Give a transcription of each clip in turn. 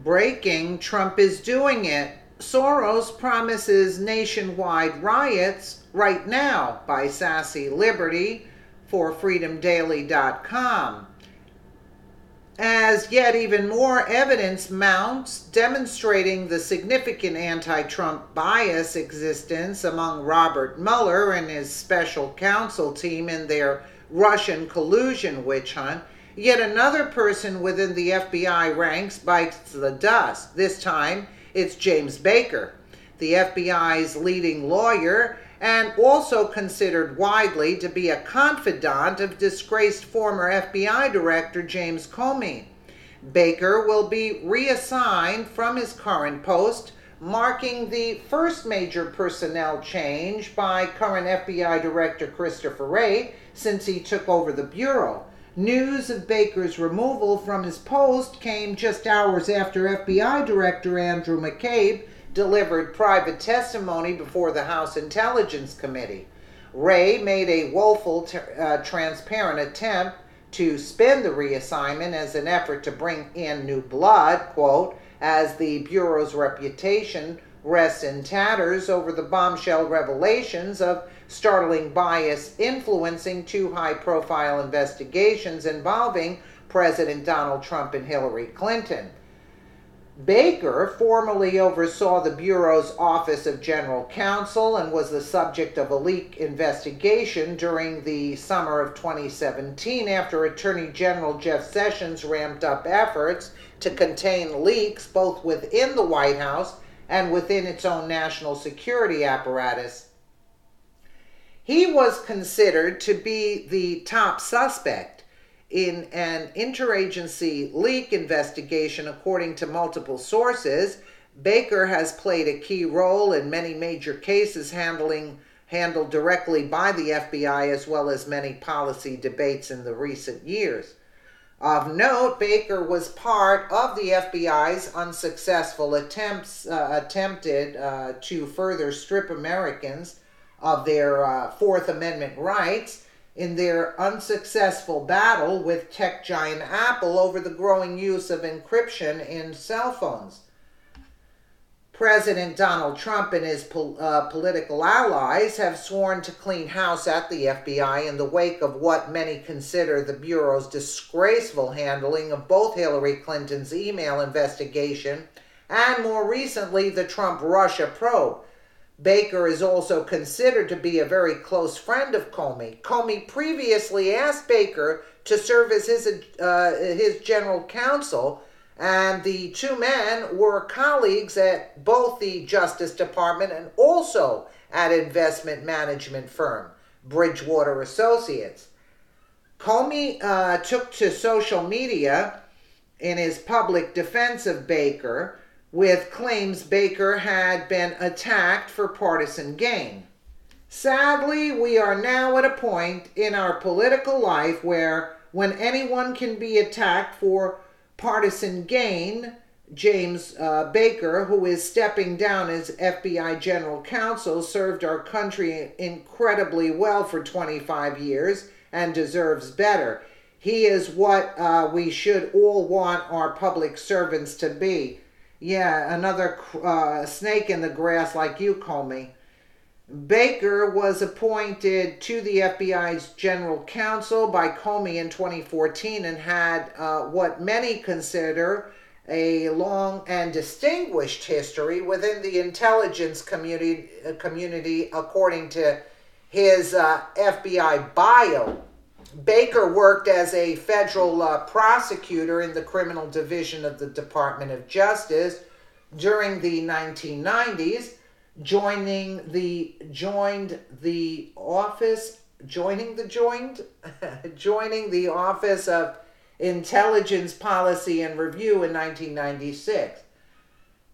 Breaking, Trump is doing it. Soros promises nationwide riots right now by Sassy Liberty for freedomdaily.com. As yet even more evidence mounts demonstrating the significant anti-Trump bias existence among Robert Mueller and his special counsel team in their Russian collusion witch hunt, yet another person within the FBI ranks bites the dust. This time, it's James Baker, the FBI's leading lawyer, and also considered widely to be a confidant of disgraced former FBI Director James Comey. Baker will be reassigned from his current post, marking the first major personnel change by current FBI Director Christopher Wray since he took over the Bureau. News of Baker's removal from his post came just hours after FBI Director Andrew McCabe delivered private testimony before the House Intelligence Committee. Wray made a woeful, transparent attempt to spin the reassignment as an effort to bring in new blood, quote, as the Bureau's reputation rests in tatters over the bombshell revelations of startling bias influencing two high-profile investigations involving President Donald Trump and Hillary Clinton. Baker formerly oversaw the Bureau's Office of General Counsel and was the subject of a leak investigation during the summer of 2017 after Attorney General Jeff Sessions ramped up efforts to contain leaks both within the White House and within its own national security apparatus. He was considered to be the top suspect in an interagency leak investigation. According to multiple sources, Baker has played a key role in many major cases handled directly by the FBI, as well as many policy debates in the recent years. Of note, Baker was part of the FBI's unsuccessful attempted to further strip Americans of their Fourth Amendment rights in their unsuccessful battle with tech giant Apple over the growing use of encryption in cell phones. President Donald Trump and his political allies have sworn to clean house at the FBI in the wake of what many consider the Bureau's disgraceful handling of both Hillary Clinton's email investigation and, more recently, the Trump-Russia probe. Baker is also considered to be a very close friend of Comey. Comey previously asked Baker to serve as his general counsel, and the two men were colleagues at both the Justice Department and also at investment management firm Bridgewater Associates. Comey took to social media in his public defense of Baker, with claims Baker had been attacked for partisan gain. Sadly, we are now at a point in our political life where when anyone can be attacked for partisan gain, James Baker, who is stepping down as FBI General Counsel, served our country incredibly well for 25 years and deserves better. He is what we should all want our public servants to be. Yeah, another snake in the grass like you, Comey. Baker was appointed to the FBI's general counsel by Comey in 2014 and had what many consider a long and distinguished history within the intelligence community according to his FBI bio. Baker worked as a federal prosecutor in the criminal division of the Department of Justice during the 1990s, joining the Office of Intelligence Policy and Review in 1996.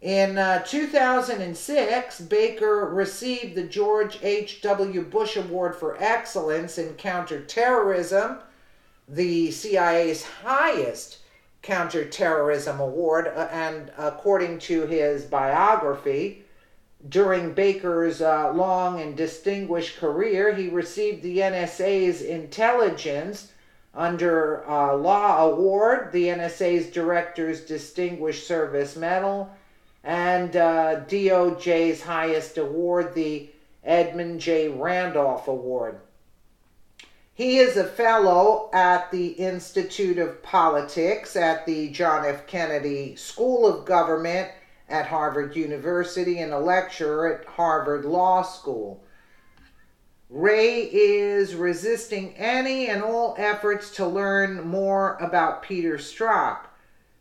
In 2006, Baker received the George H.W. Bush Award for Excellence in Counterterrorism, the CIA's highest counterterrorism award, and according to his biography, during Baker's long and distinguished career, he received the NSA's intelligence Under Law Award, the NSA's Director's Distinguished Service Medal, and DOJ's highest award, the Edmund J. Randolph Award. He is a fellow at the Institute of Politics at the John F. Kennedy School of Government at Harvard University and a lecturer at Harvard Law School. Ray is resisting any and all efforts to learn more about Peter Strzok.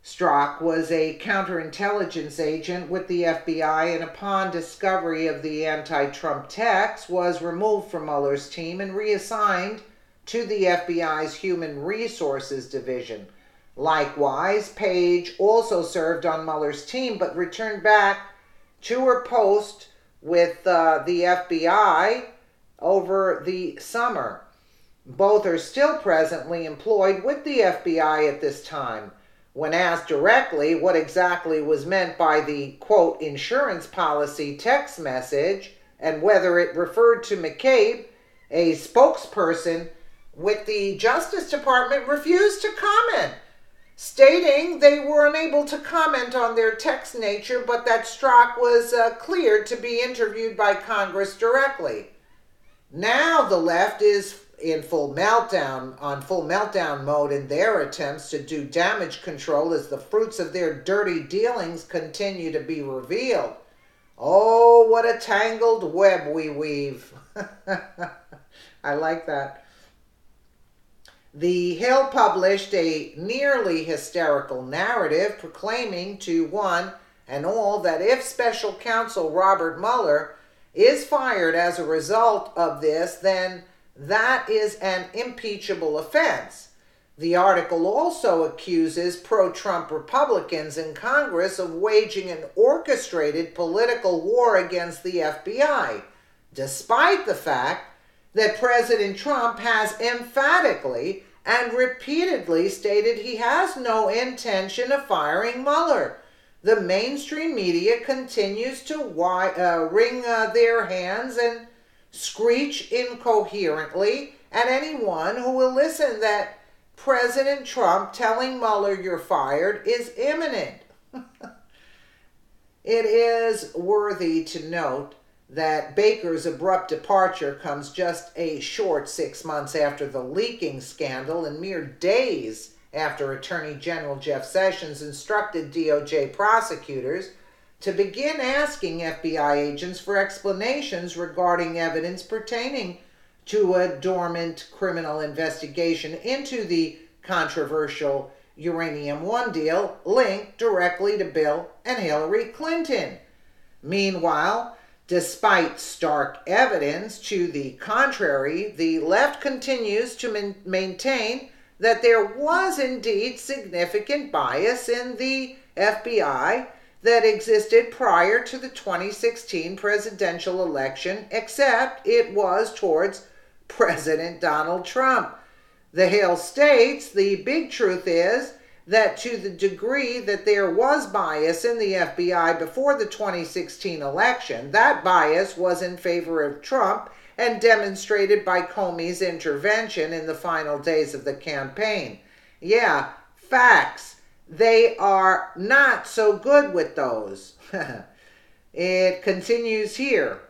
Strzok was a counterintelligence agent with the FBI and upon discovery of the anti-Trump text was removed from Mueller's team and reassigned to the FBI's Human Resources Division. Likewise, Page also served on Mueller's team but returned back to her post with the FBI over the summer. Both are still presently employed with the FBI at this time. When asked directly what exactly was meant by the, quote, insurance policy text message and whether it referred to McCabe, a spokesperson with the Justice Department refused to comment, stating they were unable to comment on their text nature, but that Strzok was cleared to be interviewed by Congress directly. Now the left is in full meltdown mode in their attempts to do damage control as the fruits of their dirty dealings continue to be revealed. Oh, what a tangled web we weave. I like that. The Hill published a nearly hysterical narrative proclaiming to one and all that if Special Counsel Robert Mueller is fired as a result of this, then that is an impeachable offense. The article also accuses pro-Trump Republicans in Congress of waging an orchestrated political war against the FBI, despite the fact that President Trump has emphatically and repeatedly stated he has no intention of firing Mueller. The mainstream media continues to wring their hands and screech incoherently at anyone who will listen that President Trump telling Mueller you're fired is imminent. It is worthy to note that Baker's abrupt departure comes just a short 6 months after the leaking scandal and mere days after Attorney General Jeff Sessions instructed DOJ prosecutors to begin asking FBI agents for explanations regarding evidence pertaining to a dormant criminal investigation into the controversial Uranium One deal linked directly to Bill and Hillary Clinton. Meanwhile, despite stark evidence to the contrary, the left continues to maintain that there was indeed significant bias in the FBI that existed prior to the 2016 presidential election, except it was towards President Donald Trump. The Hill states the big truth is that to the degree that there was bias in the FBI before the 2016 election, that bias was in favor of Trump and demonstrated by Comey's intervention in the final days of the campaign. Yeah, facts. They are not so good with those. It continues here.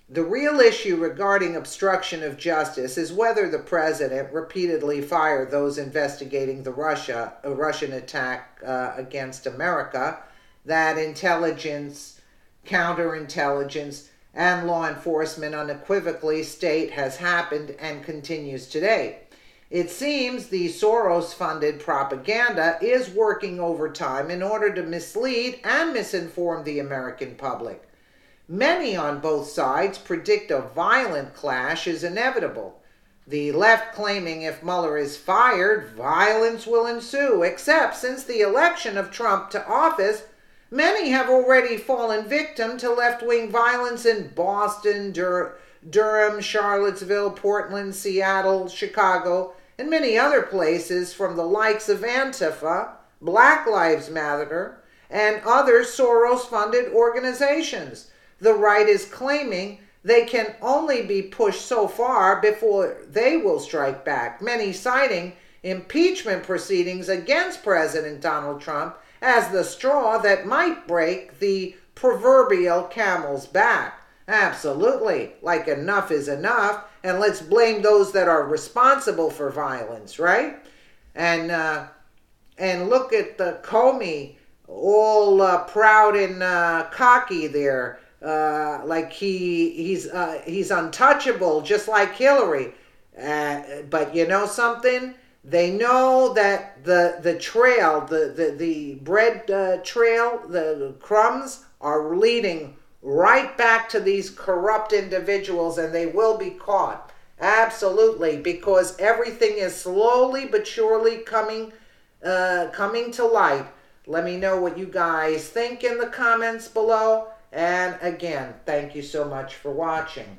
The real issue regarding obstruction of justice is whether the president repeatedly fired those investigating the Russian attack against America, that intelligence, counterintelligence, and law enforcement unequivocally state has happened and continues today. It seems the Soros-funded propaganda is working overtime in order to mislead and misinform the American public. Many on both sides predict a violent clash is inevitable. The left claiming if Mueller is fired, violence will ensue, except since the election of Trump to office, many have already fallen victim to left-wing violence in Boston, Durham, Charlottesville, Portland, Seattle, Chicago, and many other places from the likes of Antifa, Black Lives Matter, and other Soros-funded organizations. The right is claiming they can only be pushed so far before they will strike back, many citing impeachment proceedings against President Donald Trump as the straw that might break the proverbial camel's back. Absolutely. Like, enough is enough, and let's blame those that are responsible for violence, right? And look at the Comey, all proud and cocky there, like he's untouchable, just like Hillary. But you know something? They know that the trail, the bread trail, the crumbs are leading right back to these corrupt individuals, and they will be caught. Absolutely, because everything is slowly but surely coming to light. Let me know what you guys think in the comments below. And again, thank you so much for watching.